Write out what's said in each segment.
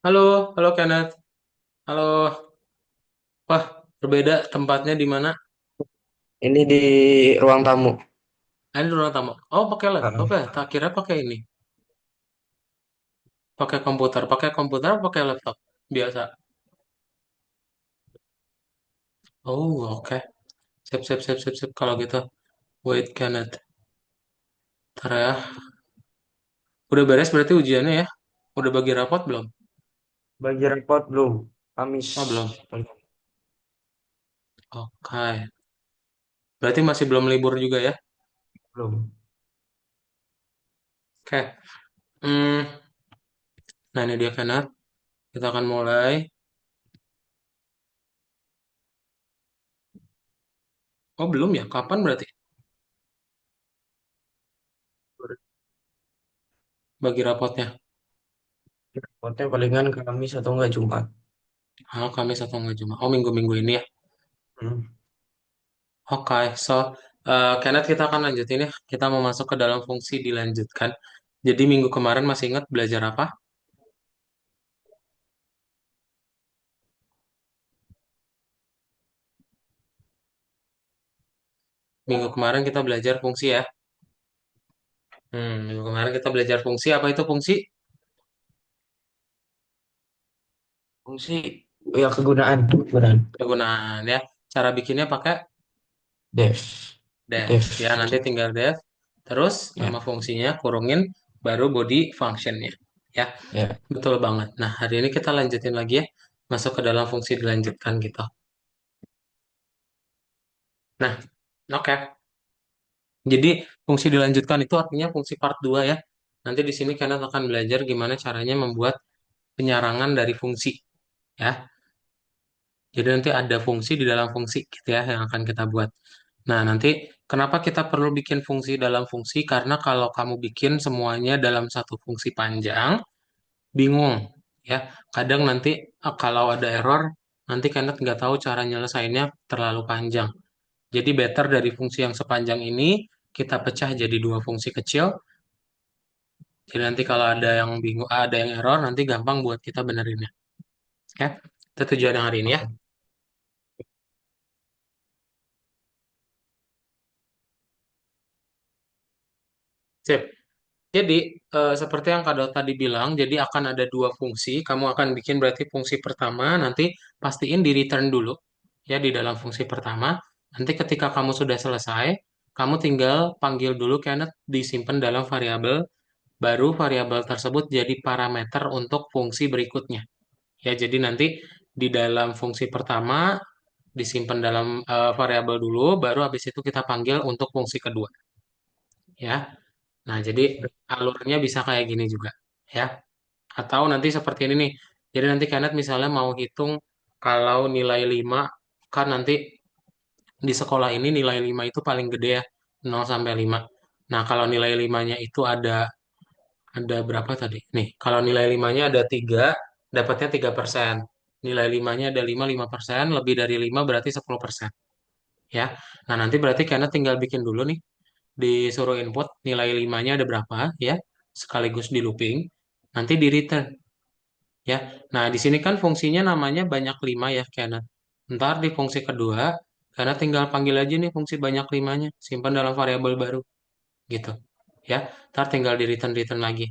Halo, halo Kenneth. Halo. Wah, berbeda tempatnya di mana? Ini di ruang tamu. Ah, ini ruang tamu. Oh, pakai laptop Heeh. ya? Tak kira pakai ini. Pakai komputer. Pakai komputer atau pakai laptop? Biasa. Oh, oke. Sip, sip, sip, sip, sip. Kalau gitu. Wait, Kenneth. Ntar ya. Udah beres berarti ujiannya ya? Udah bagi rapot belum? Bagi repot belum? Kamis. Oh, belum. Oke. Berarti masih belum libur juga ya? Belum. Oke. Hmm. Nah, ini dia Kenneth. Kita akan mulai. Oh, belum ya? Kapan berarti? Bagi rapotnya. Repotnya palingan Kamis atau enggak Jumat. Oh, Kamis atau enggak Jumat? Oh, minggu-minggu ini ya? Hmm. Oke, so Kenneth kita akan lanjutin ya. Kita mau masuk ke dalam fungsi dilanjutkan. Jadi minggu kemarin masih ingat belajar apa? Minggu kemarin kita belajar fungsi ya. Minggu kemarin kita belajar fungsi. Apa itu fungsi? Fungsi ya kegunaan. Kegunaan ya. Cara bikinnya pakai Dev. def. Ya, Dev. nanti tinggal def. Terus Ya, nama fungsinya kurungin baru body functionnya. Ya, ya. betul banget. Nah, hari ini kita lanjutin lagi ya. Masuk ke dalam fungsi dilanjutkan gitu. Nah, oke. Jadi fungsi dilanjutkan itu artinya fungsi part 2 ya. Nanti di sini kalian akan belajar gimana caranya membuat penyarangan dari fungsi ya. Jadi nanti ada fungsi di dalam fungsi gitu ya yang akan kita buat. Nah, nanti kenapa kita perlu bikin fungsi dalam fungsi? Karena kalau kamu bikin semuanya dalam satu fungsi panjang, bingung ya. Kadang nanti kalau ada error, nanti kalian nggak tahu cara nyelesainnya terlalu panjang. Jadi better dari fungsi yang sepanjang ini kita pecah jadi dua fungsi kecil. Jadi nanti kalau ada yang bingung, ada yang error, nanti gampang buat kita benerinnya. Ya, itu tujuan yang hari ini ya. Oke. Sip. Jadi, seperti yang Kak Dota tadi bilang, jadi akan ada dua fungsi. Kamu akan bikin berarti fungsi pertama, nanti pastiin di return dulu, ya, di dalam fungsi pertama. Nanti ketika kamu sudah selesai, kamu tinggal panggil dulu Kenneth disimpan dalam variabel, baru variabel tersebut jadi parameter untuk fungsi berikutnya. Ya, jadi nanti di dalam fungsi pertama disimpan dalam variabel dulu, baru habis itu kita panggil untuk fungsi kedua. Ya, nah jadi alurnya bisa kayak gini juga. Ya, atau nanti seperti ini nih. Jadi nanti Kenneth misalnya mau hitung kalau nilai 5 kan nanti di sekolah ini nilai 5 itu paling gede ya, 0 sampai 5. Nah, kalau nilai 5-nya itu ada berapa tadi? Nih, kalau nilai 5-nya ada 3 dapatnya 3%. Nilai 5-nya ada 5% lebih dari 5 berarti 10%. Ya, nah nanti berarti Kenneth tinggal bikin dulu nih, disuruh input nilai 5-nya ada berapa, ya, sekaligus di looping, nanti di return. Ya, nah di sini kan fungsinya namanya banyak 5 ya, Kenneth. Ntar di fungsi kedua, karena tinggal panggil aja nih fungsi banyak 5-nya, simpan dalam variabel baru, gitu. Ya, ntar tinggal di return-return lagi.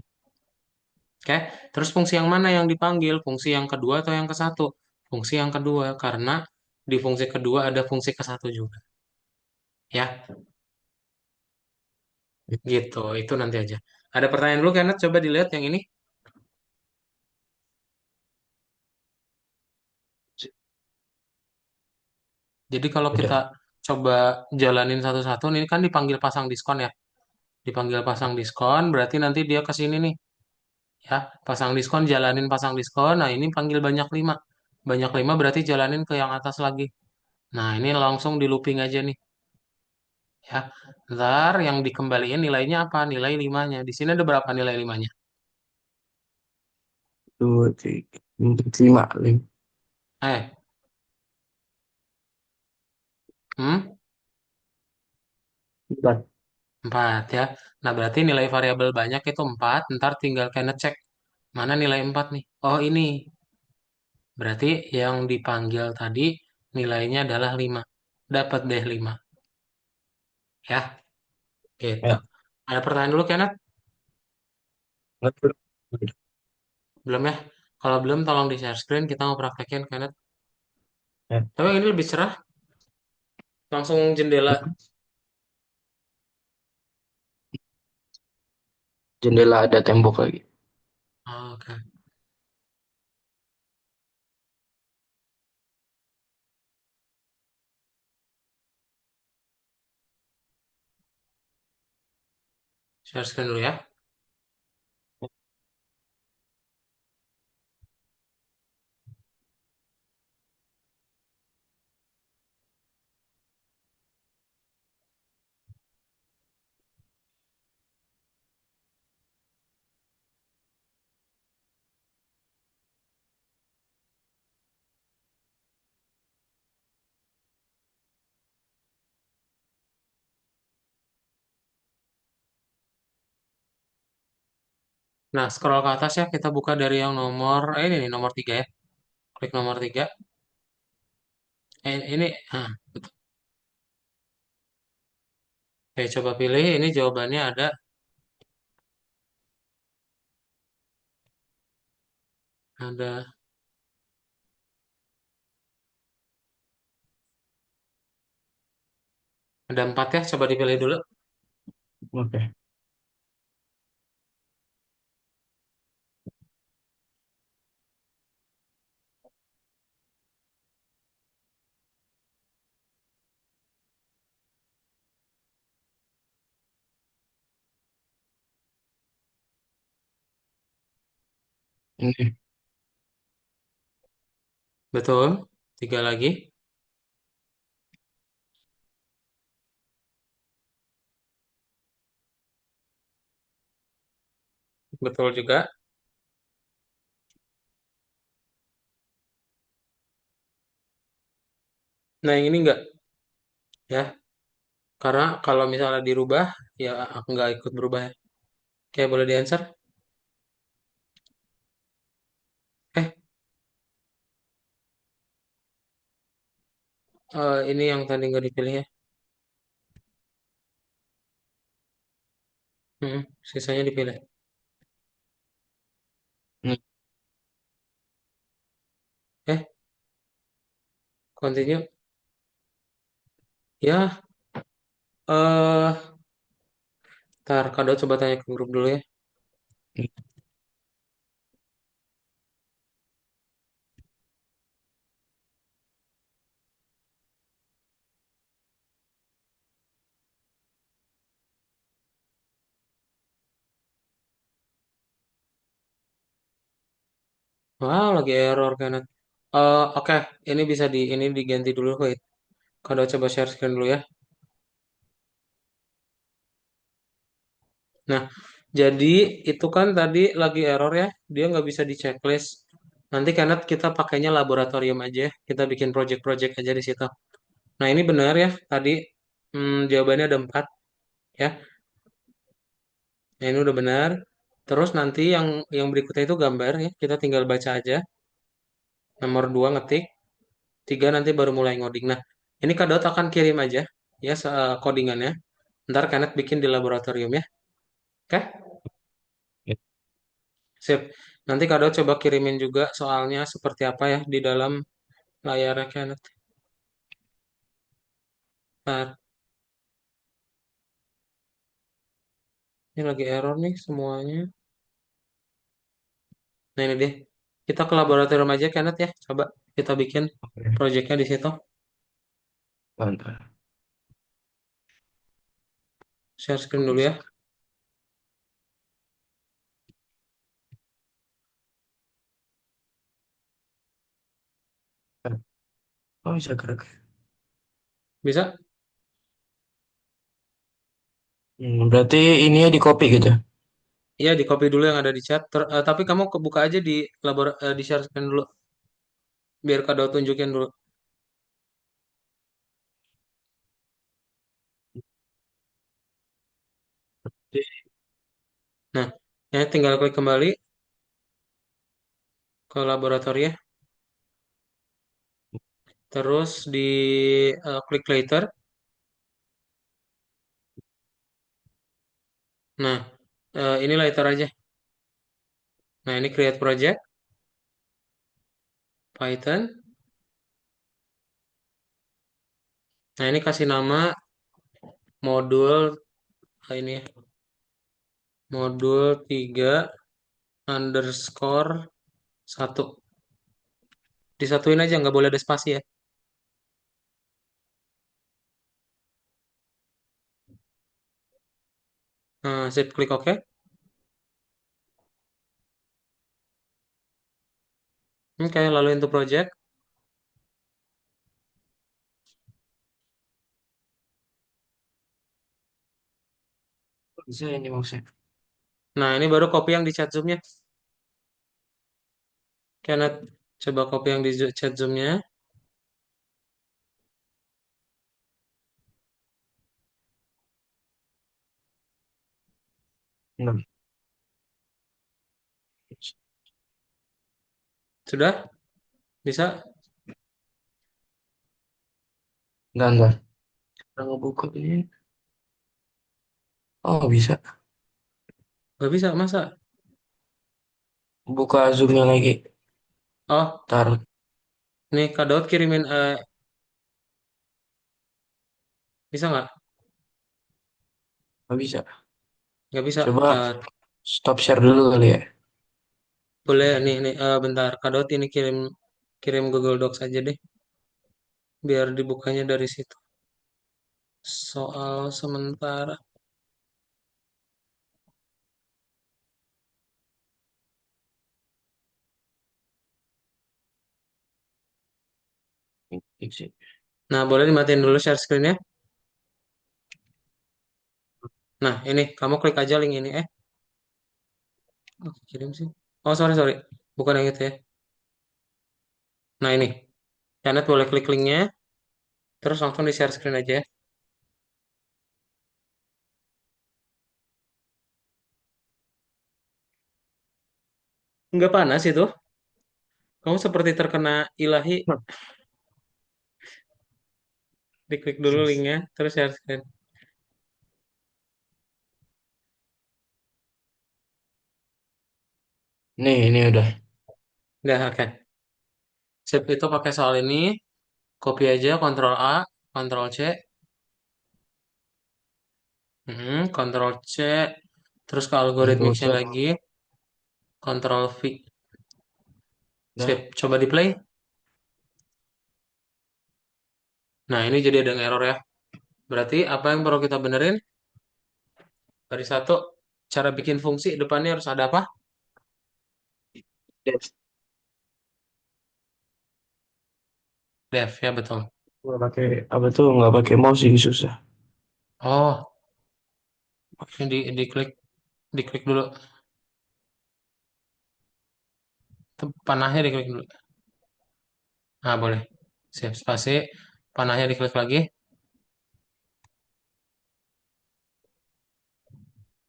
Oke, terus fungsi yang mana yang dipanggil? Fungsi yang kedua atau yang ke satu? Fungsi yang kedua, karena di fungsi kedua ada fungsi ke satu juga. Ya, gitu. Itu nanti aja. Ada pertanyaan dulu, Kenneth? Coba dilihat yang ini. Jadi kalau kita Udah. coba jalanin satu-satu, ini kan dipanggil pasang diskon ya. Dipanggil pasang diskon, berarti nanti dia ke sini nih. Ya, pasang diskon, jalanin pasang diskon. Nah, ini panggil banyak 5. Banyak 5 berarti jalanin ke yang atas lagi. Nah, ini langsung di looping aja nih. Ya, ntar yang dikembaliin nilainya apa? Nilai 5-nya. Di sini ada berapa nilai 5-nya? Dua, tiga, empat, lima, lima. Eh, hmm? Empat. 4 ya. Nah, berarti nilai variabel banyak itu 4. Ntar tinggal kena cek. Mana nilai 4 nih? Oh ini. Berarti yang dipanggil tadi nilainya adalah 5. Dapat deh 5. Ya, gitu. Ya, Ada pertanyaan dulu, Kenneth? betul. Belum ya? Kalau belum, tolong di share screen. Kita mau praktekin, Kenneth. Ya. Tapi yang ini lebih cerah. Langsung jendela. Jendela ada tembok lagi. Oh, oke. Share screen dulu ya. Nah, scroll ke atas ya. Kita buka dari yang nomor, ini nih, nomor 3 ya. Klik nomor 3. Ini, betul. Oke, coba pilih. Ini jawabannya ada, ada 4 ya. Coba dipilih dulu. Oke. Ini. Betul. 3 lagi. Betul juga. Nah, yang ini enggak ya. Karena kalau misalnya dirubah, ya aku nggak ikut berubah ya. Oke, boleh di-answer? Eh, ini yang tadi nggak dipilih ya. Sisanya dipilih. Ini. Eh, continue. Ya, ntar Kado coba tanya ke grup dulu ya. Wow, lagi error kan. Oke, ini diganti dulu, wait. Kado coba share screen dulu ya. Nah, jadi itu kan tadi lagi error ya, dia nggak bisa di checklist. Nanti karena kita pakainya laboratorium aja, ya. Kita bikin project-project aja di situ. Nah, ini benar ya, tadi jawabannya ada 4 ya. Nah, ini udah benar. Terus nanti yang berikutnya itu gambar ya, kita tinggal baca aja. Nomor 2 ngetik, 3 nanti baru mulai ngoding. Nah, ini Kak akan kirim aja ya codingannya. Ntar Kenneth bikin di laboratorium ya. Oke? Ya. Sip. Nanti Kak coba kirimin juga soalnya seperti apa ya di dalam layarnya Kenneth. Nah, ini lagi error nih semuanya. Nah, ini deh. Kita ke laboratorium aja Kenneth ya. Coba kita bikin Oke. projectnya di situ. Bentar. Share screen Kok dulu bisa? ya. Kok bisa gerak? Bisa? Berarti ini ya di copy gitu. Iya, di copy dulu yang ada di chat. Tapi kamu kebuka aja di di share screen dulu. Biar Kak tunjukin dulu. Jadi, Nah, ya tinggal klik kembali. ke laboratory ya. Terus di klik later. Nah, ini later aja. Nah, ini create project, Python. Nah, ini kasih nama modul ini ya, modul 3_1. Disatuin aja, nggak boleh ada spasi ya. Nah, sip, klik OK. Oke, lalu untuk project. Bisa ini maksudnya. Nah, ini baru copy yang di chat zoom-nya. Kenneth, coba copy yang di chat zoom-nya. Enggak, Sudah? Bisa? enggak. Kita ngebuka ini. Oh, bisa. Nggak bisa, masa? Buka zoomnya lagi. Oh, Taruh. nih Kak Daud kirimin, bisa nggak? Nggak bisa. Nggak bisa. Coba Eh, stop share dulu kali ya. boleh, nih, bentar. Kak Daud ini kirim kirim Google Docs aja deh, biar dibukanya dari situ. Soal sementara. Tik sih. Nah, boleh dimatiin dulu share screen-nya. Nah, ini kamu klik aja link ini. Oh, kirim sih. Oh, sorry, sorry. Bukan yang itu ya. Nah, ini. Janet boleh klik linknya, terus langsung di share screen aja ya. Nggak panas itu. Kamu seperti terkena ilahi. Diklik dulu linknya, terus share screen. Nih, ini udah. Udah, oke. Sip, itu pakai soal ini. Copy aja, Ctrl A, Ctrl C. Ctrl C. Terus ke Control algoritmiknya C. lagi. Ctrl V. Udah. Sip, coba di play. Nah, ini jadi ada error ya. Berarti apa yang perlu kita benerin? Dari satu, cara bikin fungsi depannya harus ada apa? Def. Def, ya betul. Nggak pakai apa tuh? Nggak pakai mouse ini susah. Oh, ini diklik dulu. Panahnya diklik dulu. Nah, boleh. Sip, spasi. Panahnya diklik lagi.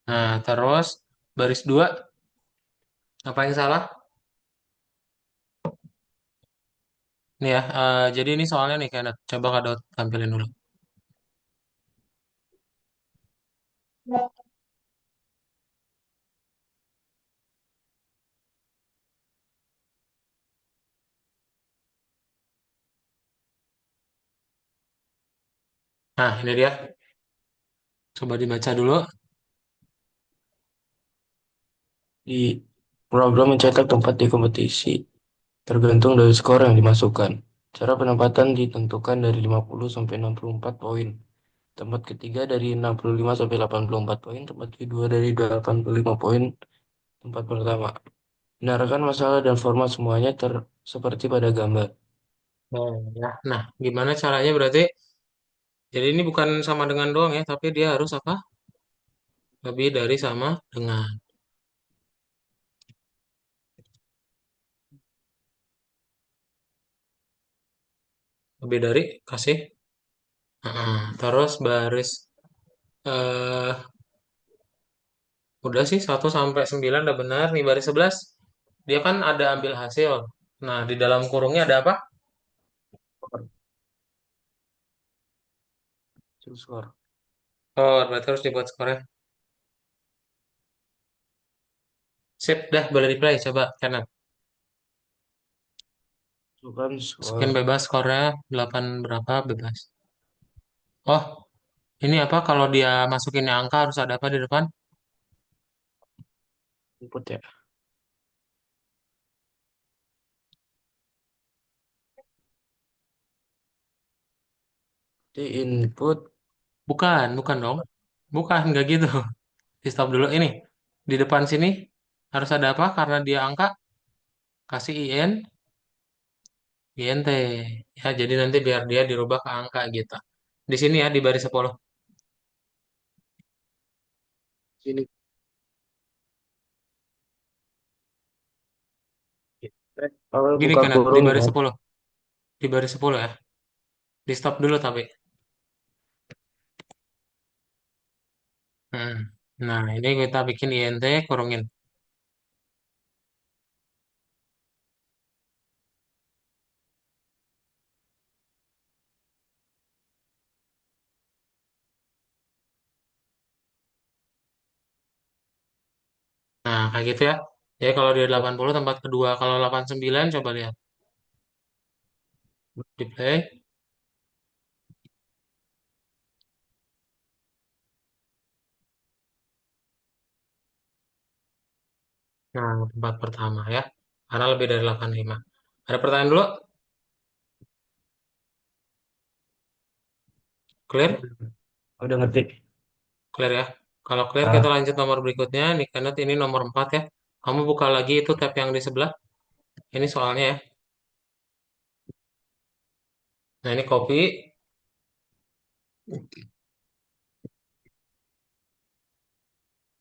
Nah, terus baris dua. Apa yang salah? Nih ya, jadi ini soalnya nih, Kenneth. Coba Kak Daud tampilin dulu. Nah, ini dia. Coba dibaca dulu. Di program mencetak tempat di kompetisi tergantung dari skor yang dimasukkan. Cara penempatan ditentukan dari 50 sampai 64 poin. Tempat ketiga dari 65 sampai 84 poin. Tempat kedua dari 85 poin. Tempat pertama. Benarkan masalah dan format semuanya seperti pada gambar. Oh, ya. Nah, gimana caranya berarti? Jadi ini bukan sama dengan doang ya, tapi dia harus apa? Lebih dari sama dengan. Lebih dari kasih. Terus baris udah sih 1 sampai 9 udah benar nih baris 11. dia kan ada ambil hasil. Nah, di dalam kurungnya ada apa? Skor. Skor. Oh, berarti harus dibuat skornya. Sip, dah boleh di play. Coba, kanan. Masukkan Masukin skor bebas skornya 8 berapa bebas. Oh, ini apa? Kalau dia masukin angka harus ada apa di depan? input ya. Di input Bukan, bukan dong. Bukan, nggak gitu. Di stop dulu. Ini, di depan sini harus ada apa? Karena dia angka, kasih INT. Ya, jadi nanti biar dia dirubah ke angka gitu. Di sini ya, di baris 10. sini. Kalau Gini buka kan, di kurung baris ya. 10. Di baris 10 ya. Di stop dulu tapi. Hmm. Nah, ini kita bikin INT, kurungin. Nah, kayak gitu ya. Jadi kalau dia 80 tempat kedua. Kalau 89 coba lihat. Di play. Nah, tempat pertama ya. Karena lebih dari 85. Ada pertanyaan dulu? Clear? Udah ngerti. Clear ya. Kalau clear kita Ah, lanjut nomor berikutnya. Nih, karena ini nomor 4 ya. Kamu buka lagi itu tab yang di sebelah. Ini soalnya ya. Nah, ini copy.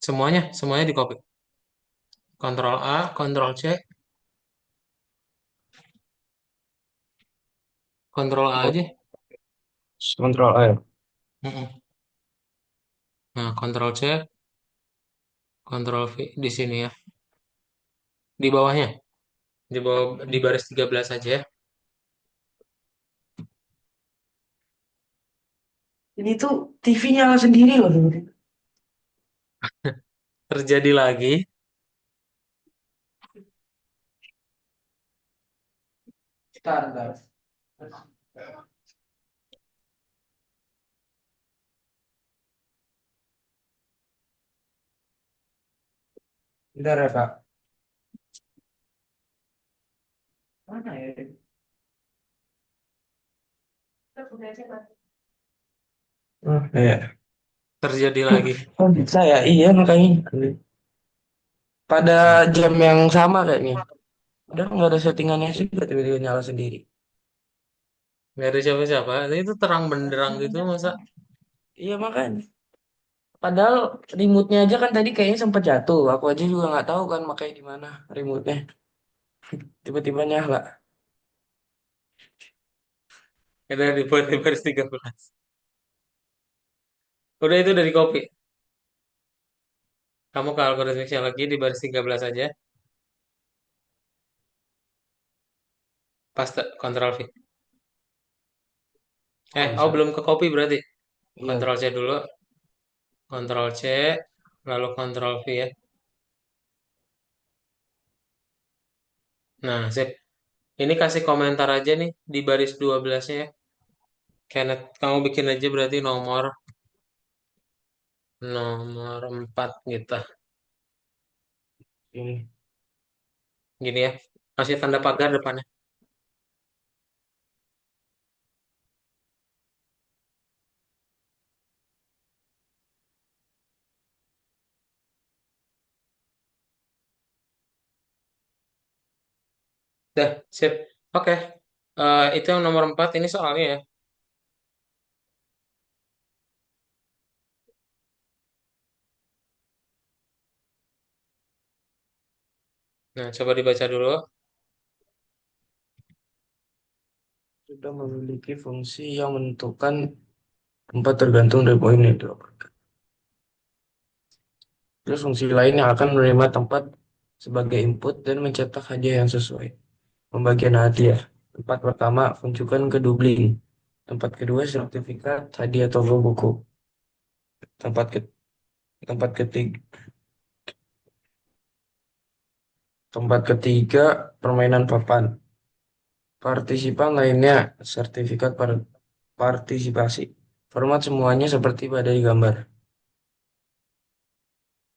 Semuanya di copy. Ctrl A, Ctrl C, Ctrl A aja. kontrol A ya. Mm-mm. Nah, Ctrl C, Ctrl V di sini ya. Di bawahnya. Di bawah di baris 13 aja ya. Ini tuh TV nyala sendiri loh. Terjadi lagi. Standar. Bentar ya, Kak. Mana ya? Oh, ya. Terjadi lagi. Oh, bisa ya? Iya, makanya. Pada jam yang sama kayaknya. Udah nggak ada settingannya sih, tiba-tiba nyala sendiri. Nggak ada siapa-siapa. Itu terang benderang gitu masa. Iya, makanya. Padahal remote-nya aja kan tadi kayaknya sempat jatuh. Aku aja juga nggak tahu kan makanya di mana remote-nya. Tiba-tiba nyala. Ada dibuat di baris 13. Udah itu dari copy. Kamu ke algoritmiknya lagi di baris 13 aja. Paste, Ctrl V. Oh, Oh bisa. belum ke copy berarti. Iya. Ctrl C dulu, Ctrl C, lalu Ctrl V ya. Nah, sip. Ini kasih komentar aja nih di baris 12-nya ya. Kenneth, kamu bikin aja berarti nomor nomor 4 gitu. Ini. Gini ya. Kasih tanda pagar depannya. Dah, sip. Oke. Itu yang nomor 4 ini soalnya ya. Nah, coba dibaca dulu. Sudah memiliki fungsi yang menentukan tempat tergantung dari poin itu. Terus fungsi lain yang akan menerima tempat sebagai input dan mencetak hadiah yang sesuai. Pembagian hadiah. Tempat pertama, kunjungan ke Dublin. Tempat kedua, sertifikat hadiah toko buku. Tempat ke tempat ketiga, tempat ketiga, permainan papan. Partisipan lainnya, sertifikat partisipasi. Format semuanya seperti pada di gambar.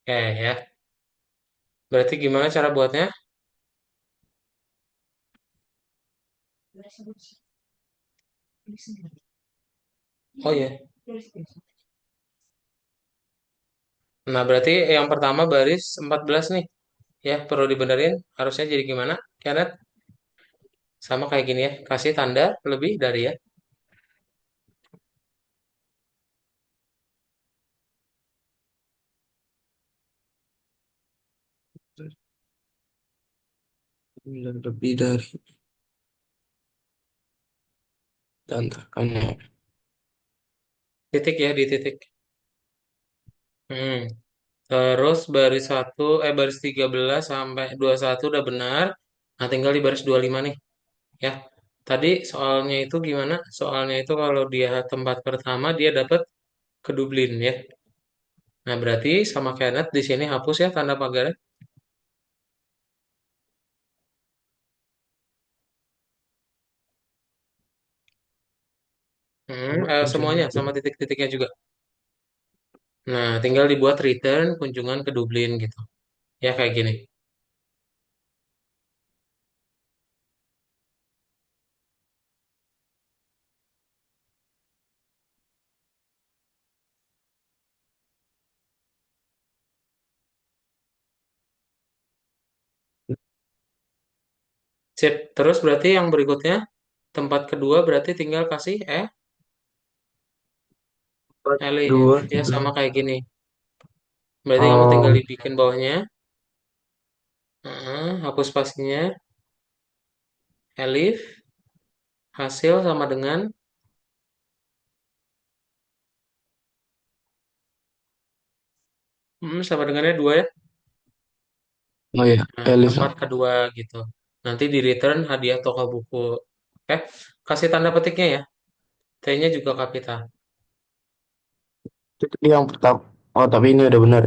Oke ya. Berarti gimana cara buatnya? Oh ya. Nah, berarti yang pertama baris 14 nih. Ya, perlu dibenerin. Harusnya jadi gimana? Kenneth, sama kayak gini ya. Kasih tanda lebih dari ya. Lebih dari tantangannya. Titik ya, di titik. Hmm. Terus baris baris 13 sampai 21 udah benar. Nah, tinggal di baris 25 nih. Ya. Tadi soalnya itu gimana? Soalnya itu kalau dia tempat pertama dia dapat ke Dublin ya. Nah, berarti sama Kenneth di sini hapus ya tanda pagarnya. Buat Semuanya kunjungan sama titik-titiknya juga. Nah, tinggal dibuat return kunjungan ke Dublin gitu. Ya kayak gini. Sip. Terus berarti yang berikutnya tempat kedua berarti tinggal kasih Elif dua ya tiga. sama kayak gini. Berarti kamu tinggal Oh, dibikin bawahnya. Hapus spasinya. Elif hasil sama dengan sama dengannya dua ya. oh ya, Nah, Elif. tempat kedua gitu. Nanti di return hadiah toko buku. Oke, kasih tanda petiknya ya. T-nya juga kapital. Itu yang pertama. Oh, tapi ini udah benar.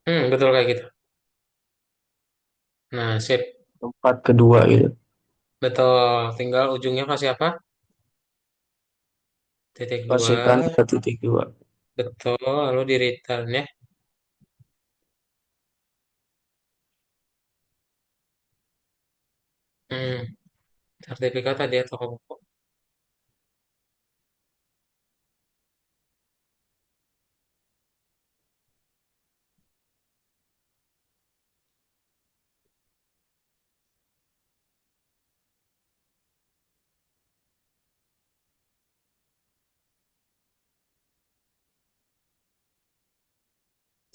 Betul kayak gitu. Nah, sip. Tempat kedua gitu. Betul. Tinggal ujungnya kasih apa? Titik dua. Kasih tanda titik dua. Betul. Lalu di return ya. Hmm, sertifikat hadiah toko buku.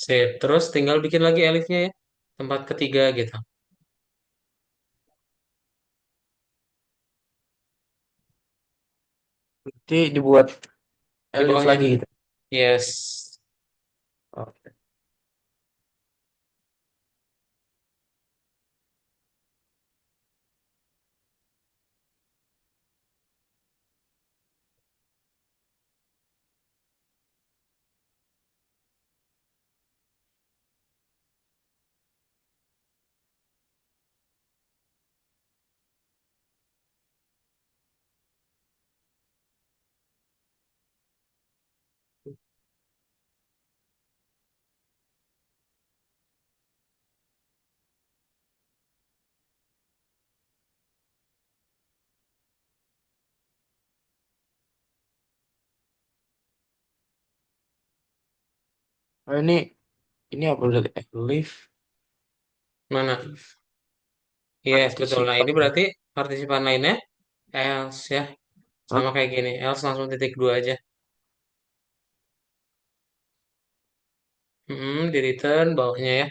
Sip. Terus tinggal bikin lagi elifnya ya. Tempat ketiga gitu. Nanti dibuat Di Elif bawahnya. lagi gitu. Yes. Oke. Oh, ini apa berarti? Elif, Mana? Elif, Yes, betul. Nah, ini partisipan. berarti partisipan lainnya else ya. Hah? Sama kayak gini. Else langsung titik dua aja. Di return bawahnya ya.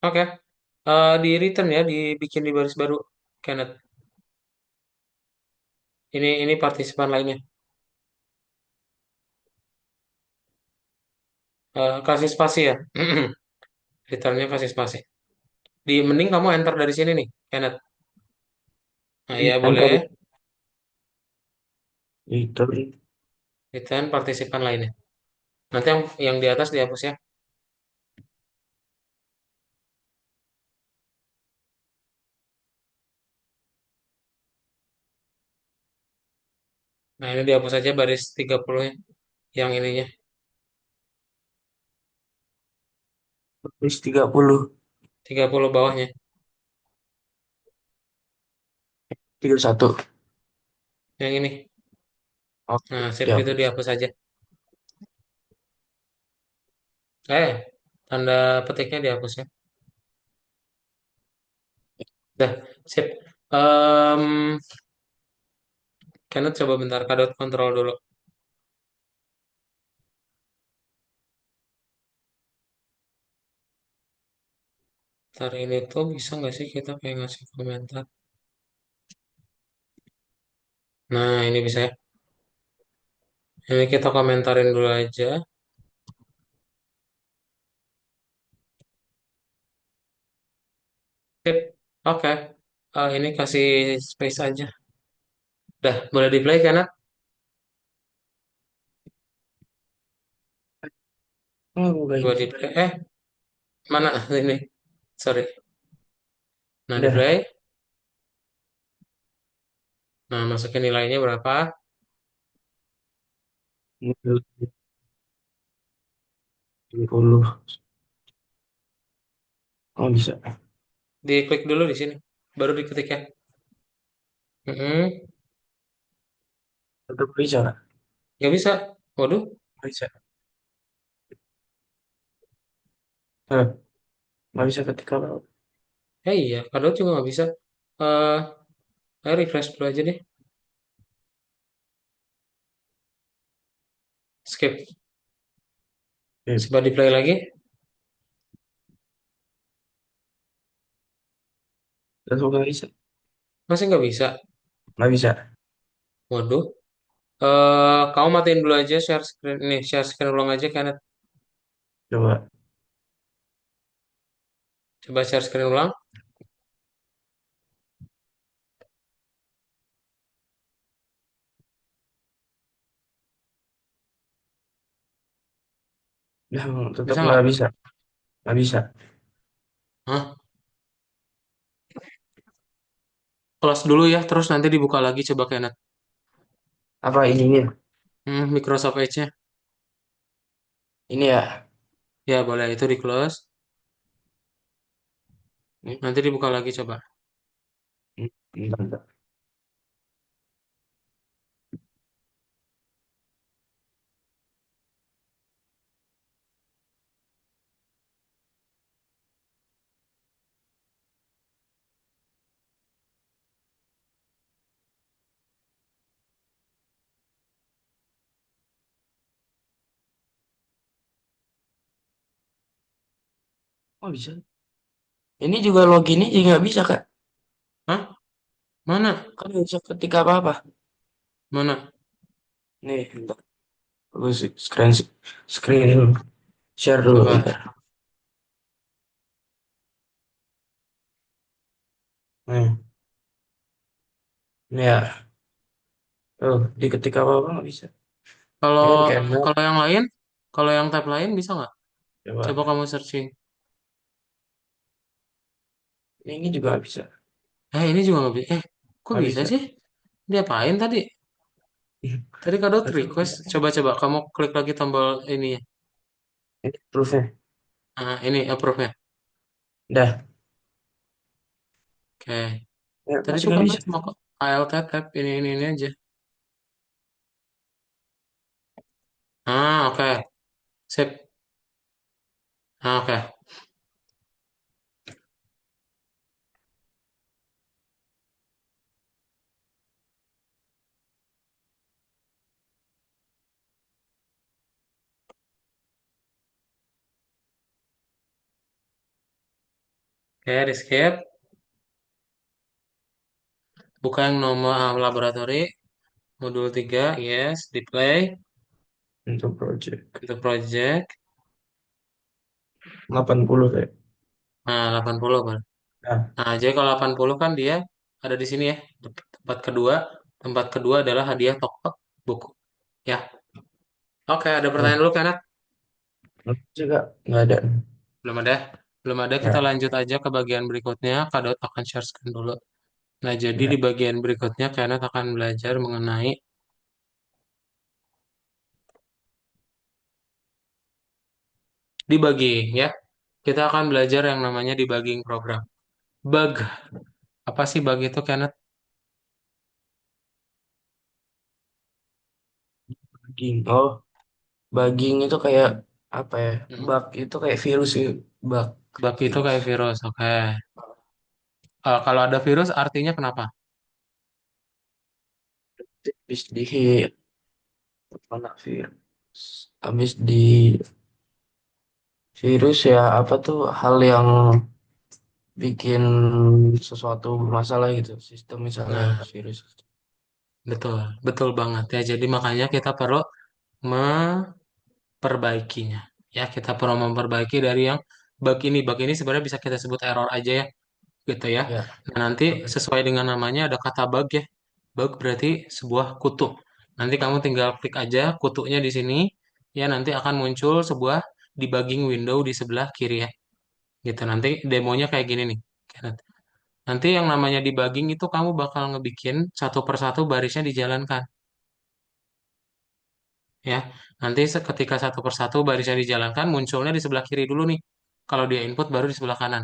Oke. Di return ya, dibikin di baris baru, Kenneth. Ini partisipan lainnya. Kasih spasi ya. Returnnya kasih spasi. Mending kamu enter dari sini nih, Kenneth. Nah, ya Enter boleh. itu. Return partisipan lainnya. Nanti yang di atas dihapus ya. Nah, ini dihapus aja baris 30 nya. Yang ininya. 30. 30 bawahnya. 31. Yang ini. Oke, Nah, sip itu dihapus. dihapus aja. Tanda petiknya dihapus ya. Dah, sip. Em Kenneth coba bentar kadot kontrol dulu. Ntar ini tuh bisa nggak sih kita kayak ngasih komentar? Nah, ini bisa ya. Ini kita komentarin dulu aja. Sip. Oke. Ini kasih space aja. Dah, boleh di play Kenneth? Oh, Coba baik. di play. Mana ini? Sorry. Nah, di Udah. play. Nah, masukin nilainya berapa? 30. Oh, bisa. Diklik dulu di sini. Baru diketik ya. Mm-mm. Tetap bisa nggak? Nggak bisa. Waduh. Bisa. Eh, nggak bisa ketika apa. Iya. Padahal juga nggak bisa. Eh, Ayo refresh dulu aja deh. Skip. Eh, Coba di play lagi. Tetap nggak bisa. Masih nggak bisa. Nggak bisa. Waduh. Kamu matiin dulu aja share screen. Ini share screen ulang aja kan. Coba. Coba share screen ulang. Udah, tetap Bisa nggak nggak? bisa. Nggak bisa. Hah? Close dulu ya. Terus nanti dibuka lagi coba Kenneth. Apa ininya? Microsoft Edge-nya. Ini ya. Ya boleh itu di close. Hmm, Nanti dibuka lagi coba. bentar, bentar. Oh, bisa. Ini juga loginnya juga nggak bisa, Kak. Hah? Mana? Kan nggak bisa ketika apa-apa. Mana? Nih, bentar. Aku screen share dulu Coba. bentar. Nih, ini ya. Oh, di ketika apa-apa nggak bisa. Kalau Ini kan camera. kalau yang lain, kalau yang tab lain bisa nggak? Coba Coba. kamu searching. Ini juga nggak bisa. Ini juga nggak bisa. Kok Nggak bisa bisa. sih? Diapain tadi? Tadi kado Nggak tahu request. kenapa. Coba-coba kamu klik lagi tombol ini ya. Ini proofnya. Ini approve-nya. Dah. Oke. Ya, Tadi masih tuh nggak kakak bisa. cuma kok Alt tab ini aja. Oke. Sip. Oke. Oke, di skip. Buka yang nomor laboratory. Modul 3, yes. Di play. untuk project. Untuk project. 80 saya. Nah, 80 Bang. Nah, Nah, jadi kalau 80 kan dia ada di sini ya. Tempat kedua. Tempat kedua adalah hadiah toko buku. Ya. Oke, ada oh, pertanyaan dulu, Kenneth? juga nggak ada. Belum ada. Belum ada, kita Ya, lanjut aja ke bagian berikutnya. Kak Daud akan share screen dulu. Nah, jadi di ya. bagian berikutnya Kenneth akan belajar mengenai debugging ya. Kita akan belajar yang namanya debugging program. Bug. Apa sih bug itu, Kenneth? Bugging. Oh, bugging itu kayak apa ya? Hmm. Bug itu kayak virus sih. Bug, Bug itu virus. kayak virus, oke. Kalau ada virus artinya kenapa? Habis di mana virus? Habis di virus ya apa tuh hal yang bikin sesuatu bermasalah gitu. Sistem misalnya Nah, virus. betul, betul banget ya. Jadi makanya kita perlu memperbaikinya. Ya, kita perlu memperbaiki dari yang bug ini. Bug ini sebenarnya bisa kita sebut error aja ya, gitu ya. Ya. Nah, nanti sesuai dengan namanya ada kata bug ya. Bug berarti sebuah kutu. Nanti kamu tinggal klik aja kutunya di sini, ya nanti akan muncul sebuah debugging window di sebelah kiri ya. Gitu. Nanti demonya kayak gini nih. Nanti yang namanya debugging itu kamu bakal ngebikin satu persatu barisnya dijalankan. Ya, nanti ketika satu persatu barisnya dijalankan, munculnya di sebelah kiri dulu nih. Kalau dia input baru di sebelah kanan.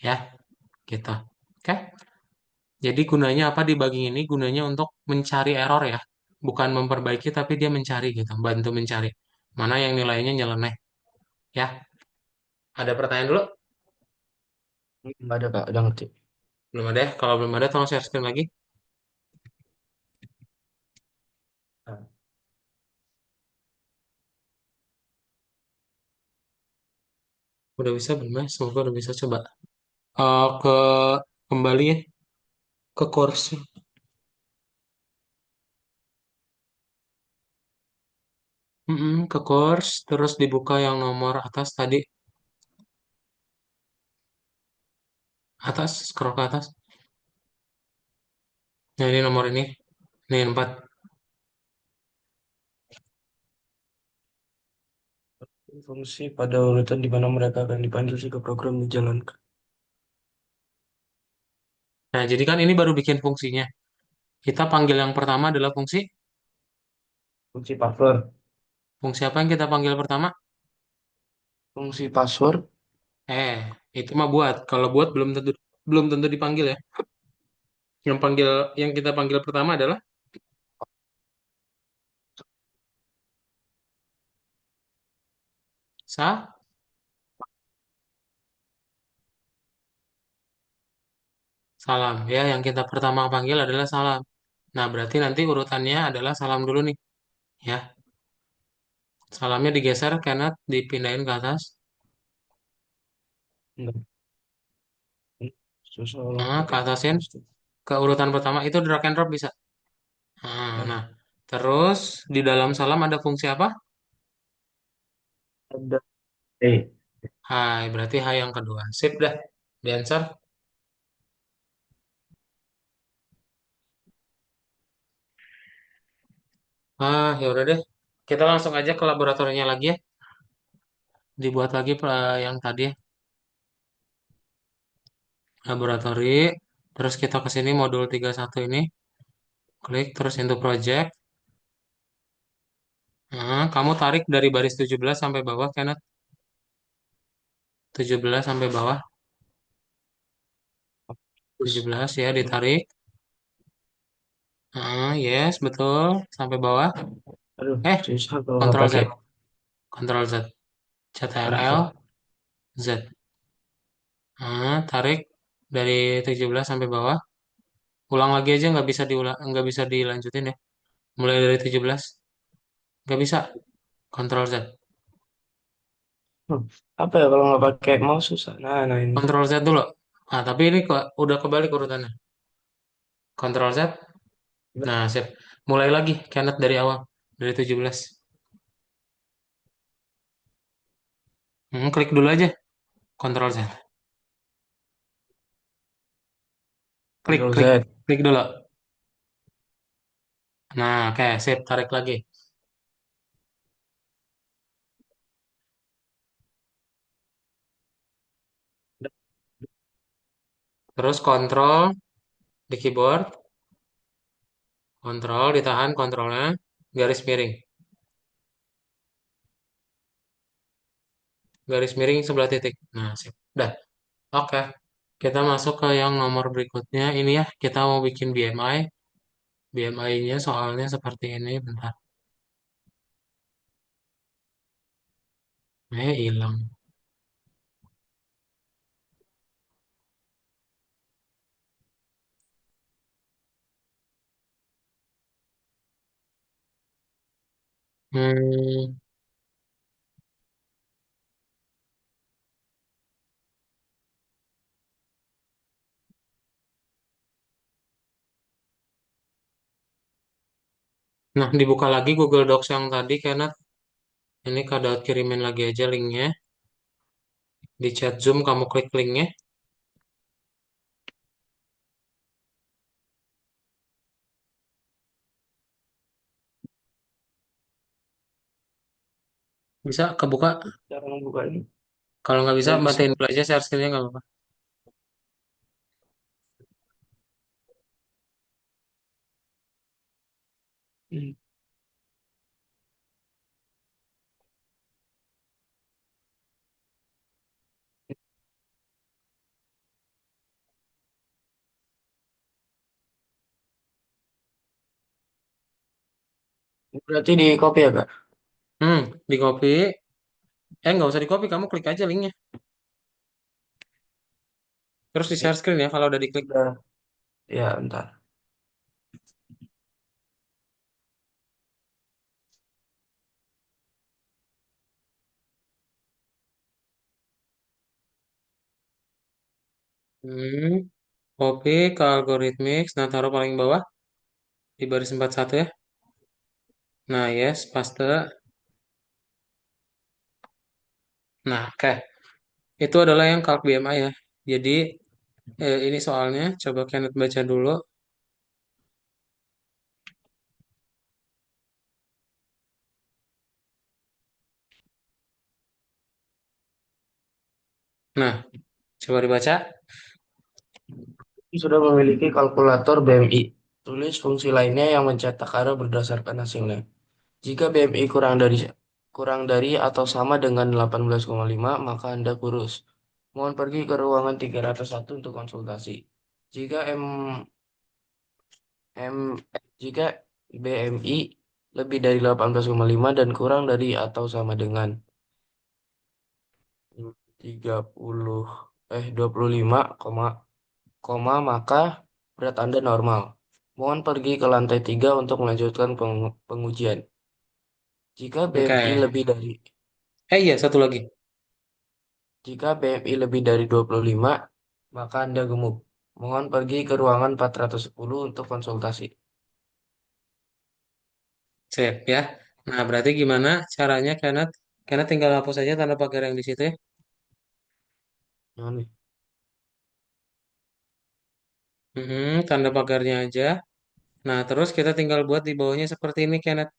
Ya, gitu. Oke. Jadi gunanya apa debugging ini? Gunanya untuk mencari error ya. Bukan memperbaiki, tapi dia mencari gitu. Bantu mencari. Mana yang nilainya nyeleneh. Ya, ada pertanyaan dulu? Nggak ada kak, udah ngerti. Belum ada ya? Kalau belum ada, tolong share screen lagi. Nah, Udah bisa belum ya? Semoga udah bisa coba. Ke kembali ya ke course. Ke course, terus dibuka yang nomor atas tadi. Atas, scroll ke atas. Nah, ini nomor ini. Ini 4. fungsi pada urutan di mana mereka akan dipanggil jika program dijalankan. Nah, jadi kan ini baru bikin fungsinya. Kita panggil yang pertama adalah fungsi. Fungsi password. Fungsi apa yang kita panggil pertama? Fungsi password Eh, itu mah buat. Kalau buat belum tentu dipanggil ya. Yang kita panggil pertama adalah sa salam. Ya, yang kita pertama panggil adalah salam. Nah, berarti nanti urutannya adalah salam dulu nih. Ya, salamnya digeser karena dipindahin ke atas. enggak. Susah Nah, ke pakai atasin pasti. ke urutan pertama itu drag and drop bisa. Nah, Ya, terus di dalam salam ada fungsi apa? ada eh Hai, berarti hai yang kedua. Sip dah. Di answer. Ya udah deh. Kita langsung aja ke laboratorinya lagi ya. Dibuat lagi yang tadi ya. Laboratori. Terus kita ke sini modul 31 ini. Klik terus into project. Kamu tarik dari baris 17 sampai bawah, Kenneth. 17 sampai bawah. 17 ya, ditarik. Yes, betul. Sampai bawah. aduh Eh, susah kalau nggak Ctrl Z. pakai Ctrl Z. CTRL Alpha. Z. Tarik dari 17 sampai bawah. Ulang lagi aja nggak bisa dilanjutin ya. Mulai dari 17 nggak bisa. Ctrl Z. Hmm. Apa ya kalau nggak pakai mouse susah. Nah ini. Ctrl Z dulu. Nah, tapi ini kok udah kebalik urutannya. Ctrl Z. Nah, sip. Mulai lagi, Kenneth dari awal. Dari 17. Klik dulu aja. Ctrl Z. Klik, Control klik. Z. Klik dulu. Nah, oke, sip. Tarik lagi. Terus kontrol di keyboard. Kontrol, ditahan kontrolnya. Garis miring. Garis miring sebelah titik. Nah, sip. Dah. Oke. Kita masuk ke yang nomor berikutnya. Ini ya, kita mau bikin BMI. BMI-nya soalnya seperti ini. Bentar. Hilang. Hmm. Nah, dibuka lagi Google Docs yang tadi, Kenneth. Ini Kak Daud kirimin lagi aja linknya. Di chat Zoom kamu klik linknya. Bisa kebuka. Cara membuka ini. Kalau nggak bisa, Lagi ke matiin dulu aja share screen-nya nggak apa-apa. Hmm. Berarti di copy ya kak? Di copy. Nggak usah di copy, kamu klik aja linknya. Terus di Ini share screen ya kalau udah diklik. udah. Ya ntar. Hmm, Copy ke algorithmics. Nah, taruh paling bawah di baris 41 ya. Nah, yes, paste. Nah, oke. Itu adalah yang calc BMI ya. Jadi, ini soalnya. Coba Kenneth baca dulu. Nah, coba dibaca. Sudah memiliki kalkulator BMI. Tulis fungsi lainnya yang mencetak arah berdasarkan hasilnya. Jika BMI kurang dari atau sama dengan 18,5, maka Anda kurus. Mohon pergi ke ruangan 301 untuk konsultasi. Jika M jika BMI lebih dari 18,5 dan kurang dari atau sama dengan 30 25, maka berat Anda normal. Mohon pergi ke lantai 3 untuk melanjutkan pengujian. Jika Oke. BMI lebih dari Iya, satu lagi. Jika BMI lebih dari 25, maka Anda gemuk. Mohon pergi ke ruangan 410 untuk konsultasi. Sip ya. Nah, berarti gimana caranya, Kenneth? Kenneth tinggal hapus aja tanda pagar yang di situ ya. Nah, nih. Tanda pagarnya aja. Nah, terus kita tinggal buat di bawahnya seperti ini, Kenneth.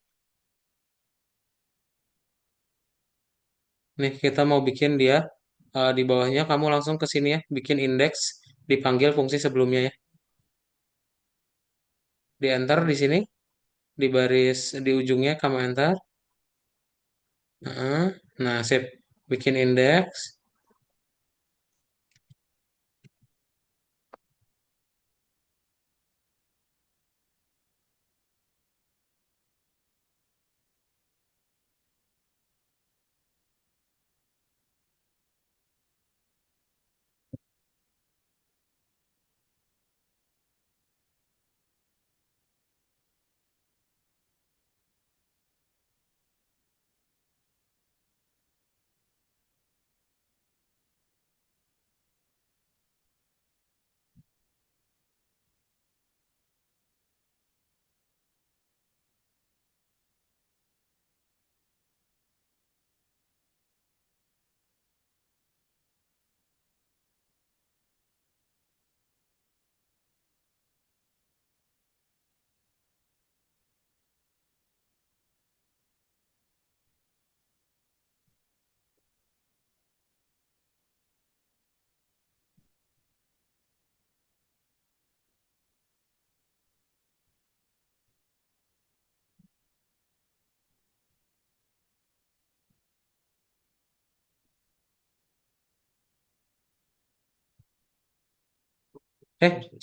Nih, kita mau bikin dia di bawahnya. Kamu langsung ke sini ya, bikin indeks, dipanggil fungsi sebelumnya ya. Di enter di sini, di baris di ujungnya kamu enter. Heeh. Nah, sip. Bikin indeks.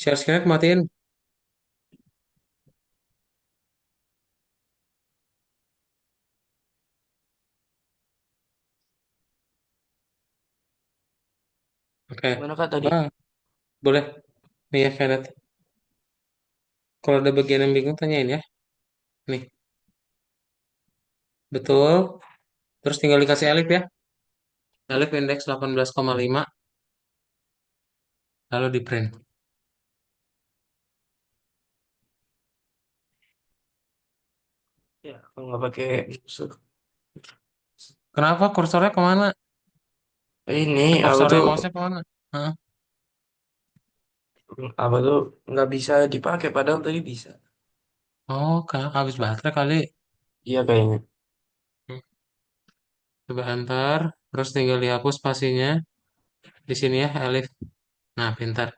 Share screen matiin. Oke. Gimana Kak tadi? Wah, boleh. Nih ya, Kenneth. Kalau ada bagian yang bingung, tanyain ya. Nih, betul. Terus tinggal dikasih Alif ya. Alif indeks 18,5, lalu di print. Ya, kalau nggak pakai musuh. Kenapa kursornya kemana? Ini apa Kursornya tuh? mouse-nya kemana? Hah? Apa tuh nggak bisa dipakai padahal tadi bisa. Oh, habis baterai kali. Iya kayaknya. Hmm, Coba enter. Terus tinggal dihapus spasinya. Di sini ya, Alif. Nah, pintar.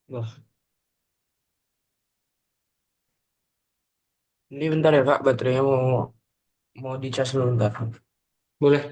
Wah, ini bentar ya Kak, baterainya mau mau dicas dulu bentar. Boleh.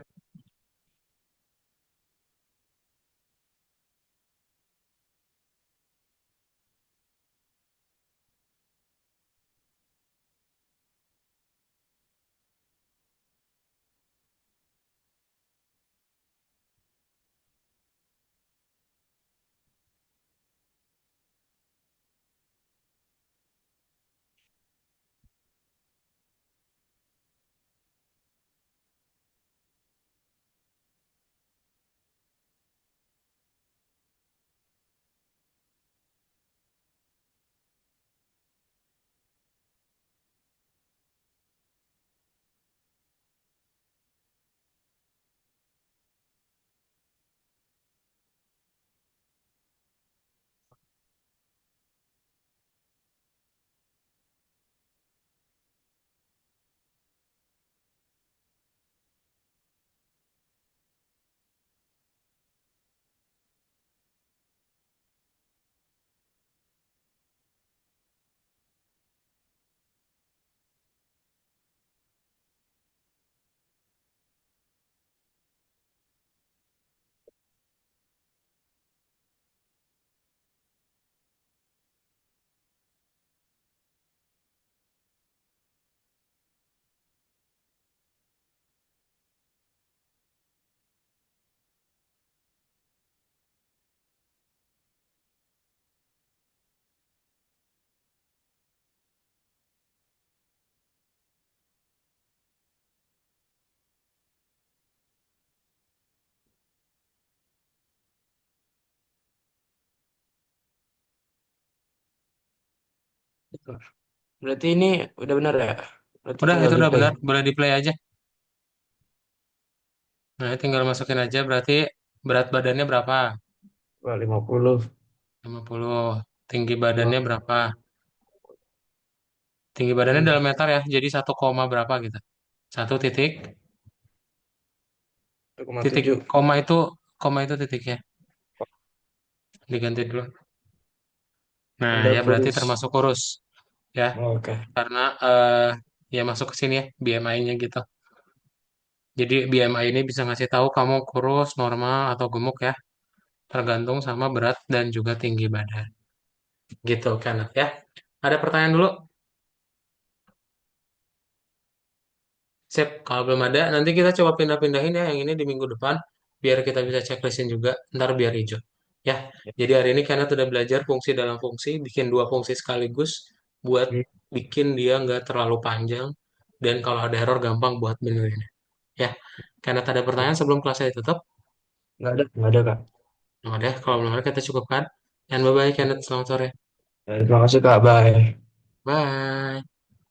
Berarti ini udah benar ya? Berarti Udah, tinggal itu di udah play. benar. Boleh di play aja. Nah, tinggal masukin aja. Berarti berat badannya berapa? Wah, 50. 50. Tinggi badannya Wah, berapa? Tinggi badannya Hmm, dalam meter ya, jadi satu koma berapa gitu. Satu titik, titik 1,7. koma itu titiknya. Diganti dulu. Nah, Anda ya berarti kurus. termasuk kurus ya, Oke. karena ya masuk ke sini ya BMI-nya gitu. Jadi BMI ini bisa ngasih tahu kamu kurus, normal atau gemuk ya, tergantung sama berat dan juga tinggi badan. Gitu kan ya. Ada pertanyaan dulu? Sip, kalau belum ada, nanti kita coba pindah-pindahin ya yang ini di minggu depan, biar kita bisa checklistin juga, ntar biar hijau. Ya, Ya. jadi hari ini karena sudah belajar fungsi dalam fungsi, bikin dua fungsi sekaligus, buat Hmm, bikin dia nggak terlalu panjang, dan kalau ada error gampang buat benerin. Ya, karena tak ada pertanyaan sebelum kelasnya ditutup, nggak ada Kak. nah deh, kalau belum ada kita cukupkan. Dan bye-bye, Kenneth, selamat sore. Terima kasih Kak. Bye. Bye.